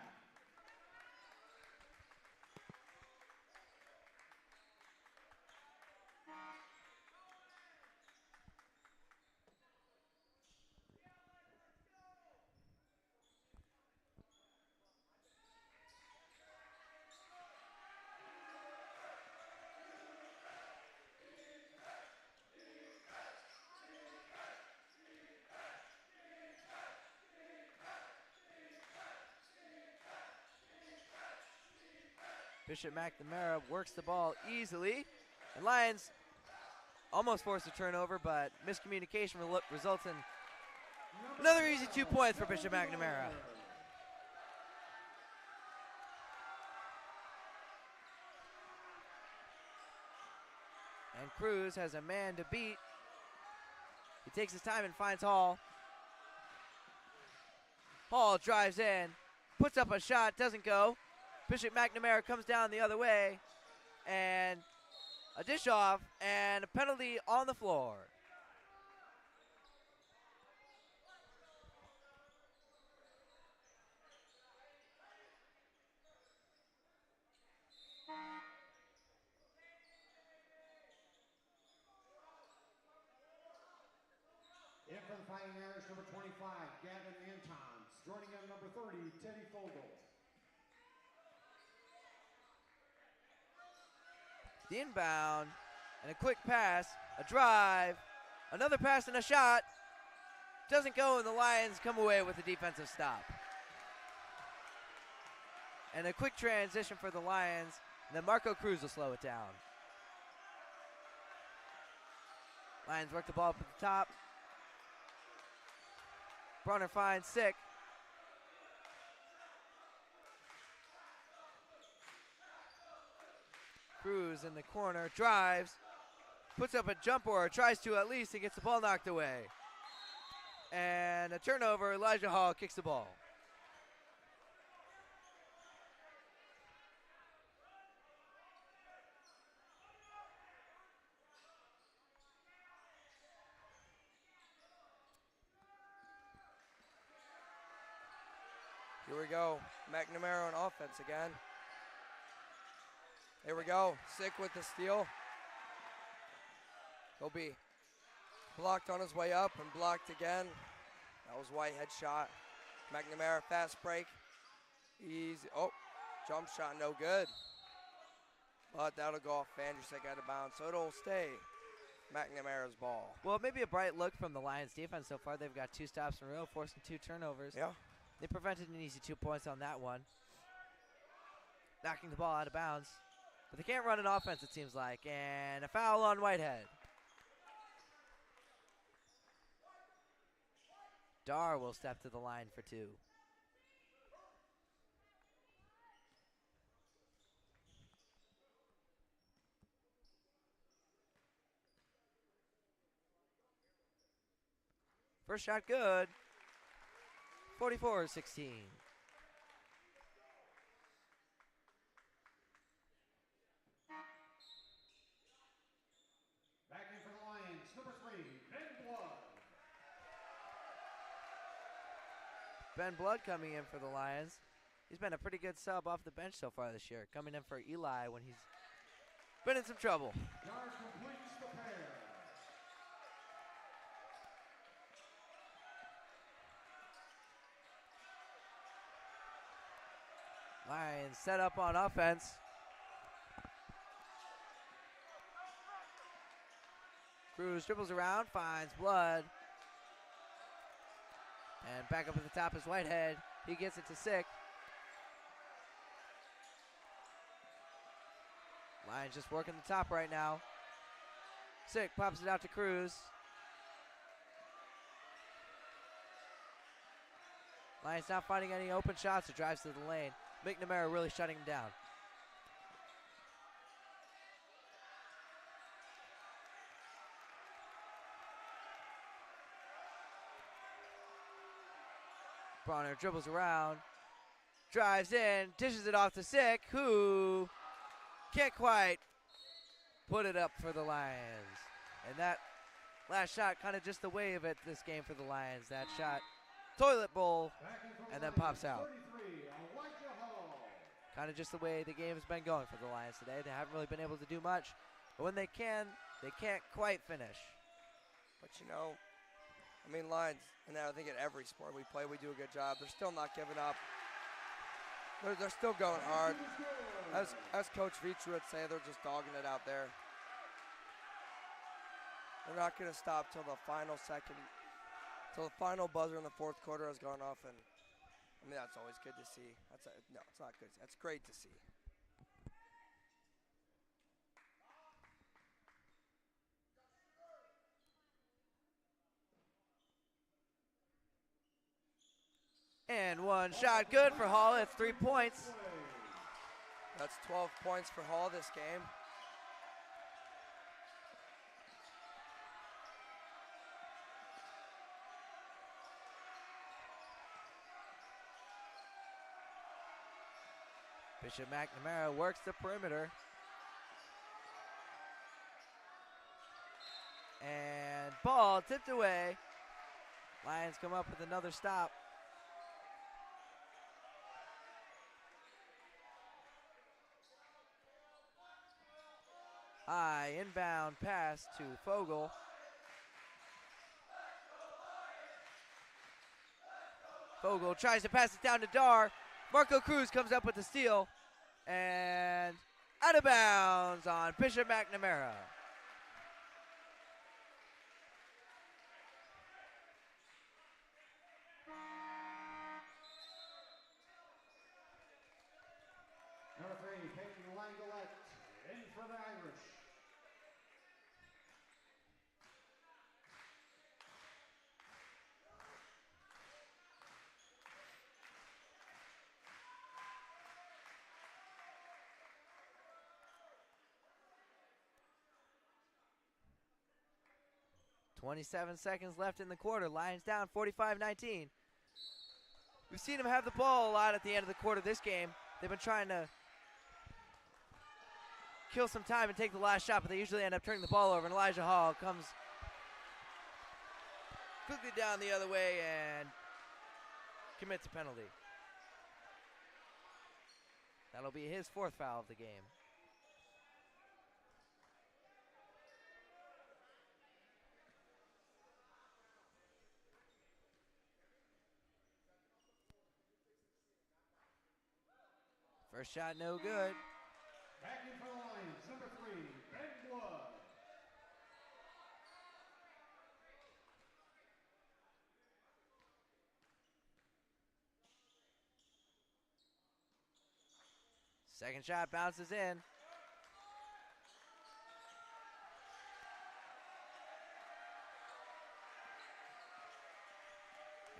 Bishop McNamara works the ball easily. And Lions almost forced a turnover, but miscommunication results in another easy 2 points for Bishop McNamara. And Cruz has a man to beat. He takes his time and finds Hall. Hall drives in, puts up a shot, doesn't go. Bishop McNamara comes down the other way, and a dish off, and a penalty on the floor. In for the Fighting Irish, number 25, Gavin Antons. Joining him, number 30, Teddy Fogel. The inbound, and a quick pass, a drive, another pass and a shot. Doesn't go, and the Lions come away with a defensive stop. And a quick transition for the Lions, and then Marco Cruz will slow it down. Lions work the ball up at the top. Bronner finds Sick. Cruz in the corner, drives, puts up a jumper, or tries to at least, and gets the ball knocked away. And a turnover, Elijah Hall kicks the ball. Here we go. McNamara on offense again. Here we go. Sick with the steal. He'll be blocked on his way up and blocked again. That was Whitehead shot. McNamara fast break. Easy. Oh, jump shot no good. But that'll go off Vandrusek out of bounds, so it'll stay McNamara's ball. Well, maybe a bright look from the Lions defense so far. They've got 2 stops in a row, forcing 2 turnovers. Yeah. They prevented an easy 2 points on that one. Knocking the ball out of bounds. But they can't run an offense, it seems like. And a foul on Whitehead. Dar will step to the line for 2. First shot good. 44-16. Back in for the Lions, number 3, Ben Blood. Ben Blood coming in for the Lions. He's been a pretty good sub off the bench so far this year, coming in for Eli when he's been in some trouble. Dar completes the pair. Lions set up on offense. Cruz dribbles around, finds Blood. And back up at the top is Whitehead. He gets it to Sick. Lions just working the top right now. Sick pops it out to Cruz. Lions not finding any open shots, so drives to the lane. McNamara really shutting him down. Bronner dribbles around, drives in, dishes it off to Sick, who can't quite put it up for the Lions. And that last shot kind of just the way of it this game for the Lions. That shot, toilet bowl, and then pops out. Kind of just the way the game has been going for the Lions today. They haven't really been able to do much, but when they can, they can't quite finish. But you know, I mean, Lions, and I think at every sport we play, we do a good job. They're still not giving up. They're still going hard. As Coach Vitru would say, they're just dogging it out there. They're not going to stop till the final second, till the final buzzer in the 4th quarter has gone off, and I mean, that's always good to see. No, it's not good. That's great to see. And one shot good for Hall. It's 3 points. That's 12 points for Hall this game. Bishop McNamara works the perimeter. And ball tipped away. Lions come up with another stop. High inbound pass to Fogel. Fogel tries to pass it down to Dar. Marco Cruz comes up with the steal. And out of bounds on Bishop McNamara. Number 3, Peyton Langolette, in for the Irish. 27 seconds left in the quarter. Lions down 45-19. We've seen them have the ball a lot at the end of the quarter this game. They've been trying to kill some time and take the last shot, but they usually end up turning the ball over, and Elijah Hall comes quickly down the other way and commits a penalty. That'll be his 4th foul of the game. First shot, no good. Back in for the Lions, number 3, Ben Wood. Second shot bounces in.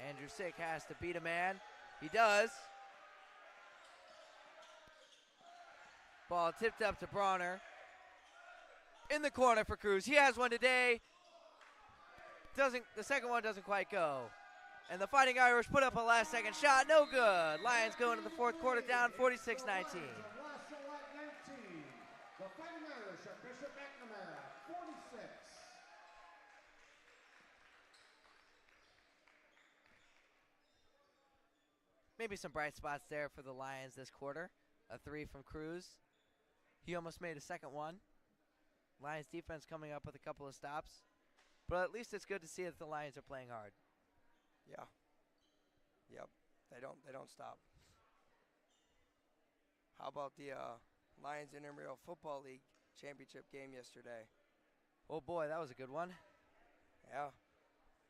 Andrew Sick has to beat a man. He does. Ball tipped up to Bronner. In the corner for Cruz. He has one today. The second one doesn't quite go. And the Fighting Irish put up a last-second shot. No good. Lions go into the 4th quarter down 46-19. Salette 19. The Fighting Irish at Bishop McNamara, 46. Maybe some bright spots there for the Lions this quarter. A 3 from Cruz. He almost made a second one. Lions defense coming up with a couple of stops. But at least it's good to see that the Lions are playing hard. Yeah. Yep. They don't stop. How about the Lions Intramural Football League championship game yesterday? Oh boy, that was a good one. Yeah.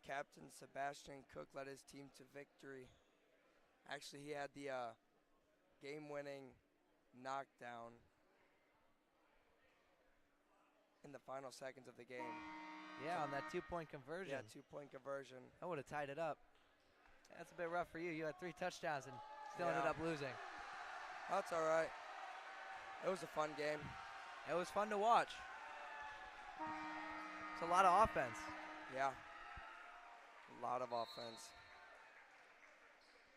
Captain Sebastian Cook led his team to victory. Actually, he had the game-winning knockdown in the final seconds of the game. Yeah, on that 2-point conversion. Yeah, 2-point conversion. I would have tied it up. That's a bit rough for you. You had 3 touchdowns and still ended up losing. That's all right. It was a fun game. It was fun to watch. It's a lot of offense. Yeah. A lot of offense.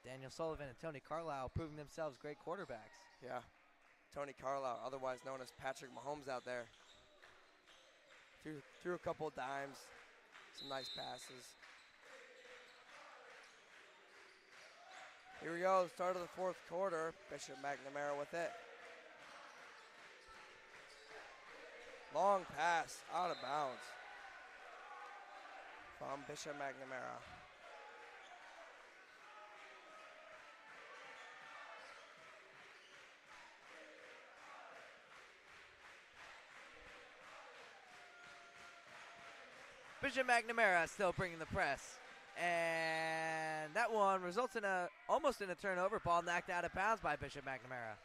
Daniel Sullivan and Tony Carlisle proving themselves great quarterbacks. Yeah. Tony Carlisle, otherwise known as Patrick Mahomes out there. Threw a couple of dimes, some nice passes. Here we go, start of the 4th quarter. Bishop McNamara with it. Long pass, out of bounds from Bishop McNamara. Bishop McNamara still bringing the press. And that one results in almost in a turnover. Ball knocked out of bounds by Bishop McNamara.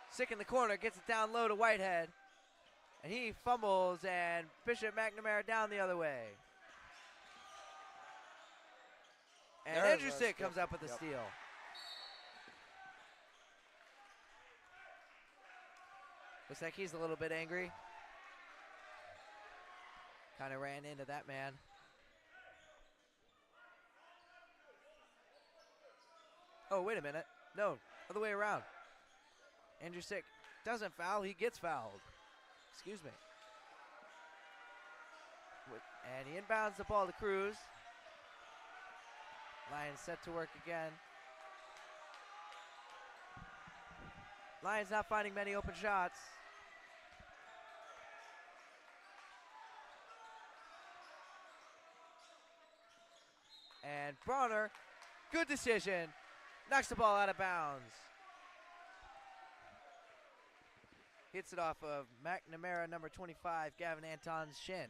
Sick in the corner, gets it down low to Whitehead. And he fumbles, and Bishop McNamara down the other way. And Andrew Sick comes up with the steal. Looks like he's a little bit angry. Kind of ran into that man. Oh, wait a minute. No, other way around. Andrew Sick doesn't foul, he gets fouled. Excuse me. And he inbounds the ball to Cruz. Lions set to work again. Lions not finding many open shots. And Bronner, good decision, knocks the ball out of bounds. Hits it off of McNamara, number 25, Gavin Anton's shin.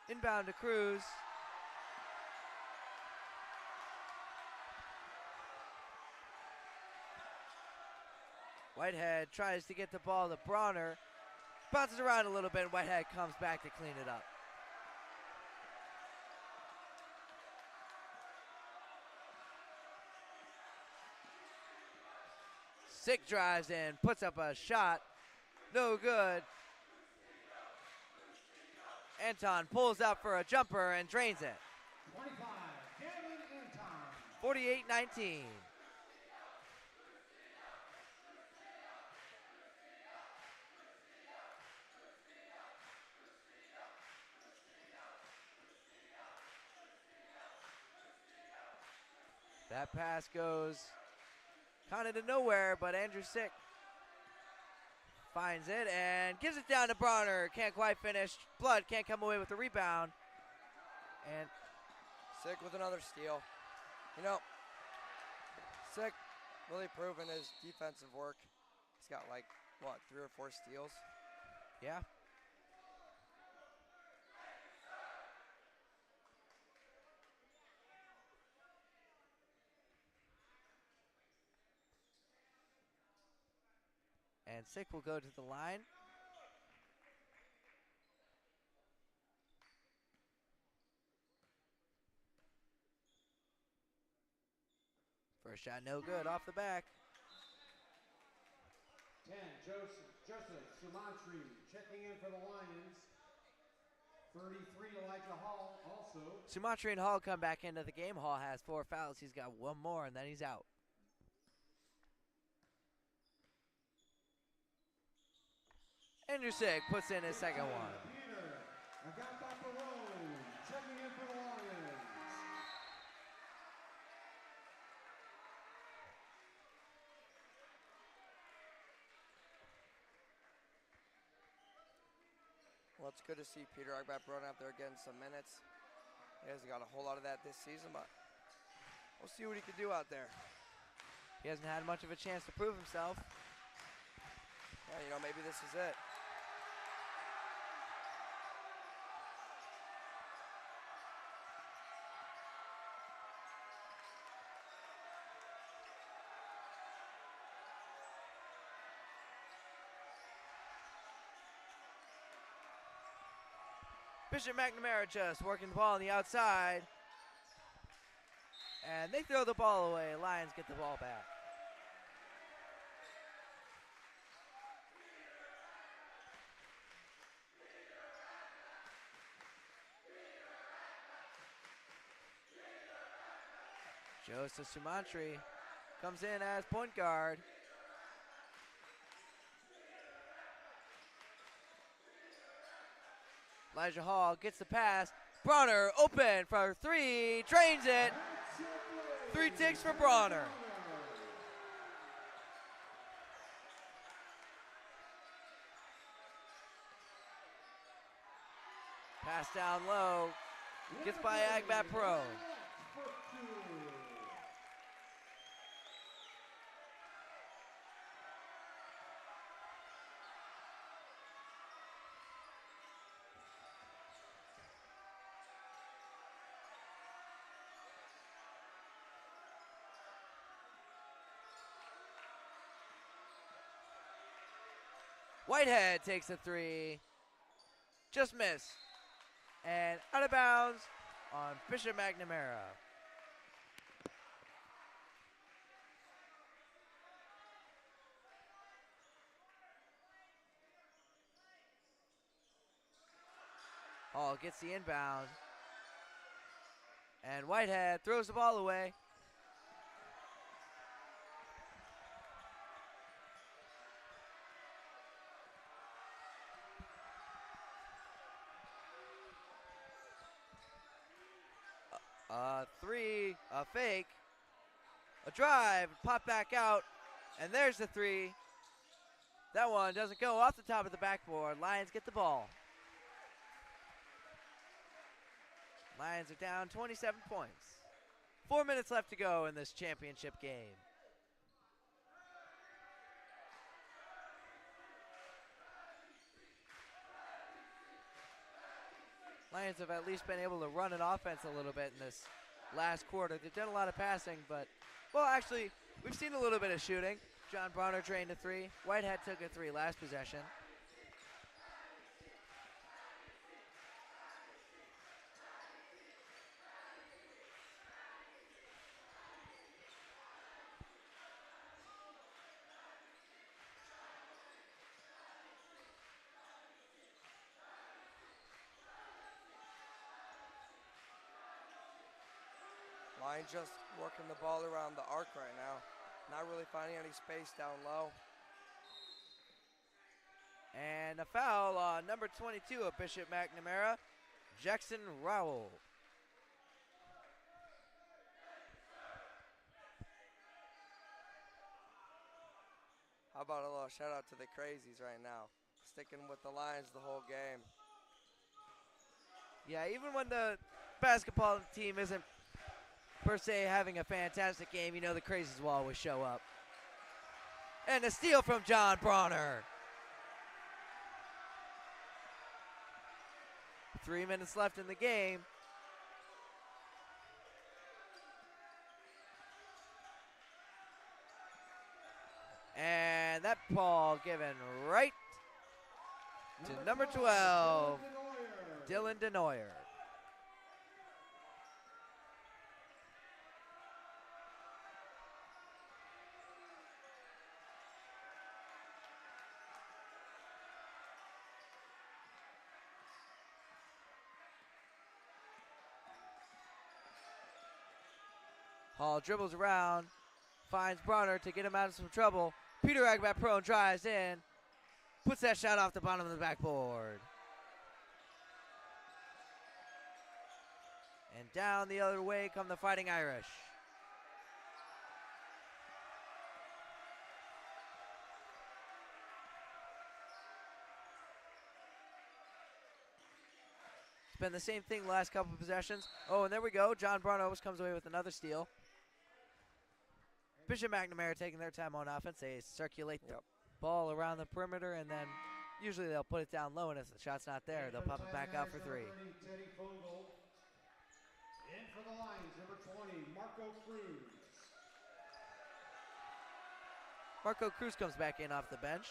Inbound to Cruz. Whitehead tries to get the ball to Bronner. Bounces around a little bit, and Whitehead comes back to clean it up. Sick drives in, puts up a shot. No good. Anton pulls up for a jumper and drains it. 25, Gavin Anton. 48-19. That pass goes kind of to nowhere, but Andrew Sick finds it and gives it down to Bronner. Can't quite finish. Blood can't come away with the rebound. And Sick with another steal. You know, Sick really proven his defensive work. He's got like, what, 3 or 4 steals? yeah. And Sick will go to the line. First shot no good off the back. 10, Joseph Sumantri checking in for the Lions. 33, Elijah Hall also. Sumantri and Hall come back into the game. Hall has 4 fouls. He's got 1 more, and then he's out. Andrew Sick puts in his second one. Peter Agapaparone checking in for the Lions. Well, it's good to see Peter Agbaparone out there getting some minutes. He hasn't got a whole lot of that this season, but we'll see what he can do out there. He hasn't had much of a chance to prove himself. Yeah, you know, maybe this is it. Bishop McNamara just working the ball on the outside. And they throw the ball away. Lions get the ball back. Joseph Sumantri comes in as point guard. Elijah Hall gets the pass. Bronner open for 3, drains it. 3 ticks for Bronner. Pass down low, gets by Agbaparone. Whitehead takes a 3, just miss, and out of bounds on Bishop McNamara. Hall gets the inbound, and Whitehead throws the ball away. A fake, a drive, pop back out, and there's the 3. That one doesn't go off the top of the backboard. Lions get the ball. Lions are down 27 points. 4 minutes left to go in this championship game. Lions have at least been able to run an offense a little bit in this last quarter. They've done a lot of passing, but, well, actually, we've seen a little bit of shooting. John Bronner drained a 3. Whitehead took a 3 last possession. Lions just working the ball around the arc right now. Not really finding any space down low. And a foul on number 22 of Bishop McNamara, Jackson Rowell. How about a little shout out to the Crazies right now? Sticking with the Lions the whole game. Yeah, even when the basketball team isn't per se having a fantastic game, you know the Crazies will always show up. And a steal from John Bronner. 3 minutes left in the game. And that ball given right to number 12, Dylan Denoyer. Hall dribbles around, finds Bronner to get him out of some trouble. Peter Agbat prone drives in, puts that shot off the bottom of the backboard. And down the other way come the Fighting Irish. It's been the same thing the last couple of possessions. Oh, and there we go. John Bronner almost comes away with another steal. Bishop McNamara taking their time on offense. They circulate the ball around the perimeter, and then usually they'll put it down low, and if the shot's not there, they'll pop it back out for three. In for the Lions, number 20, Marco Cruz. Marco Cruz comes back in off the bench.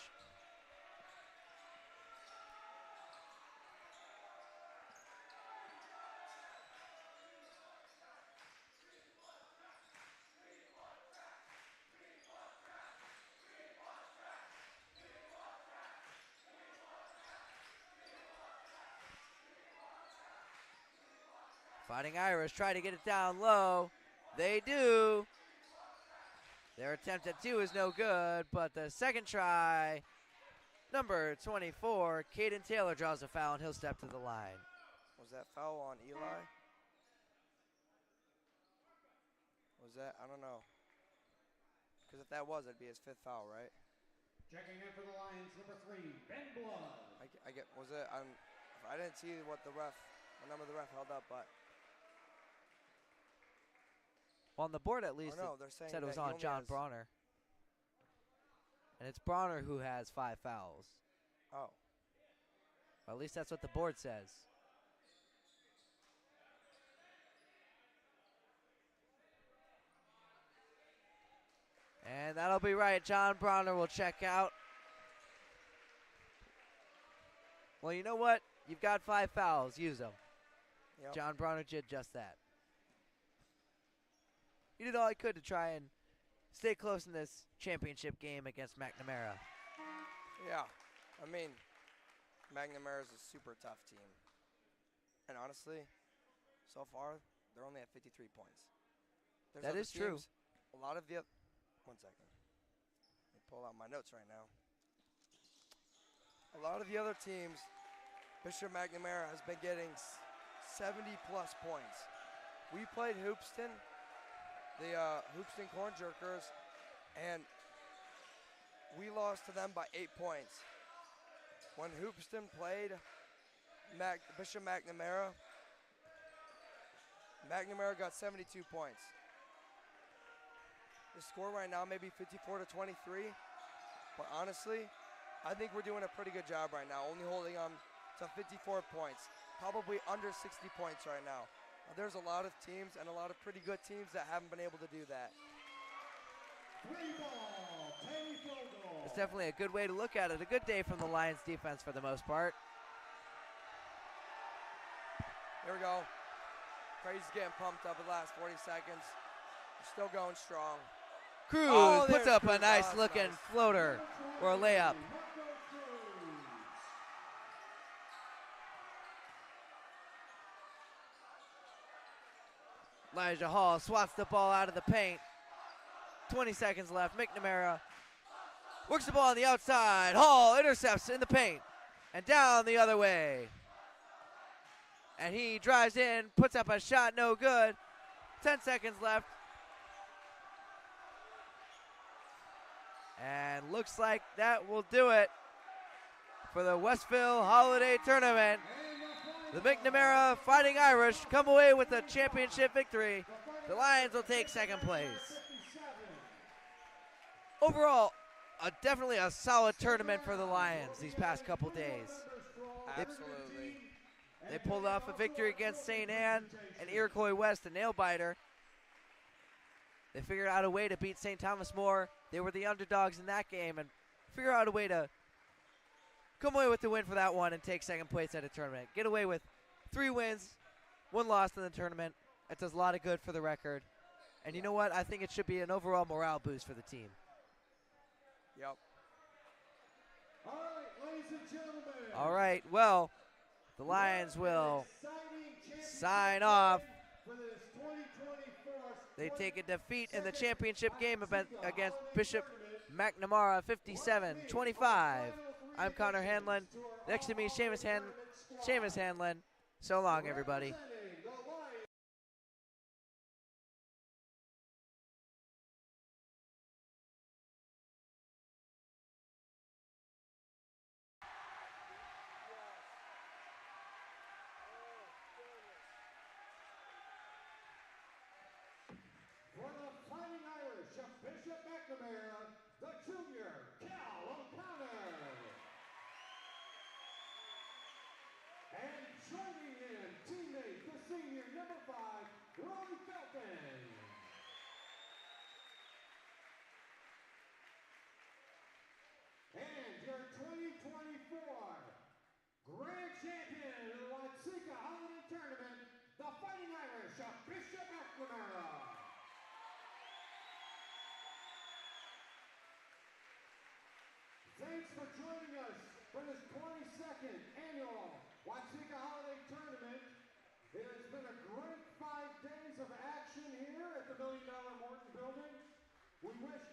Fighting Irish try to get it down low. They do. Their attempt at two is no good, but the second try, number 24, Caden Taylor draws a foul, and he'll step to the line. Was that foul on Eli? Was that? I don't know. Because if that was, it'd be his fifth foul, right? Checking in for the Lions, number 3, Ben Blood. I get. Was it? I didn't see what number the ref held up, but. On the board, at least, no, they're saying it said it was that he on only John has- Bronner. And it's Bronner who has 5 fouls. Oh. Or at least that's what the board says. And that'll be right. John Bronner will check out. Well, you know what? You've got 5 fouls. Use them. Yep. John Bronner did just that. He did all he could to try and stay close in this championship game against McNamara. Yeah. I mean, McNamara is a super tough team. And honestly, so far, they're only at 53 points. There's That other is true. teams, a lot of the... One second. Let me pull out my notes right now. A lot of the other teams, Bishop McNamara has been getting 70-plus points. We played Hoopston, the Hoopston Corn Jerkers, and we lost to them by 8 points. When Hoopston played Bishop McNamara, McNamara got 72 points. The score right now may be 54-23, but honestly, I think we're doing a pretty good job right now, only holding on to 54 points, probably under 60 points right now. There's a lot of teams and a lot of pretty good teams that haven't been able to do that. It's definitely a good way to look at it. A good day from the Lions defense for the most part. Here we go. Crazy's getting pumped up the last 40 seconds. We're still going strong. Cruz puts there's up a Cruz. nice Oh, looking nice. floater or a layup. Elijah Hall swats the ball out of the paint. 20 seconds left. McNamara works the ball on the outside. Hall intercepts in the paint and down the other way. And he drives in, puts up a shot, no good. 10 seconds left. And looks like that will do it for the Westville Holiday Tournament. The McNamara Fighting Irish come away with a championship victory. The Lions will take second place. Overall, definitely a solid tournament for the Lions these past couple days. Absolutely. They pulled off a victory against St. Anne and Iroquois West, a nail-biter. They figured out a way to beat St. Thomas More. They were the underdogs in that game and figure out a way to come away with the win for that one and take second place at a tournament. Get away with 3 wins, 1 loss in the tournament. That does a lot of good for the record. And you know what? I think it should be an overall morale boost for the team. Yep. All right, ladies and gentlemen. All right, well, the Lions will sign off. For this 2024 They take a defeat in the championship game against Bishop McNamara, 57-25. I'm Connor Hanlon. Next to me, Seamus Hanlon. So long, everybody. For the Fighting Irish of Bishop McNamara, the junior, Cal O'Connor. And joining him, teammate, the senior, number 5, Roy Felton. And your 2024 grand champion of the Watseka Holiday Tournament, the Fighting Irish of Bishop McNamara. Thanks for joining us for this 22nd annual Watseka Holiday Tournament. It has been a great 5 days of action here at the $1 Million Morton Building. We wish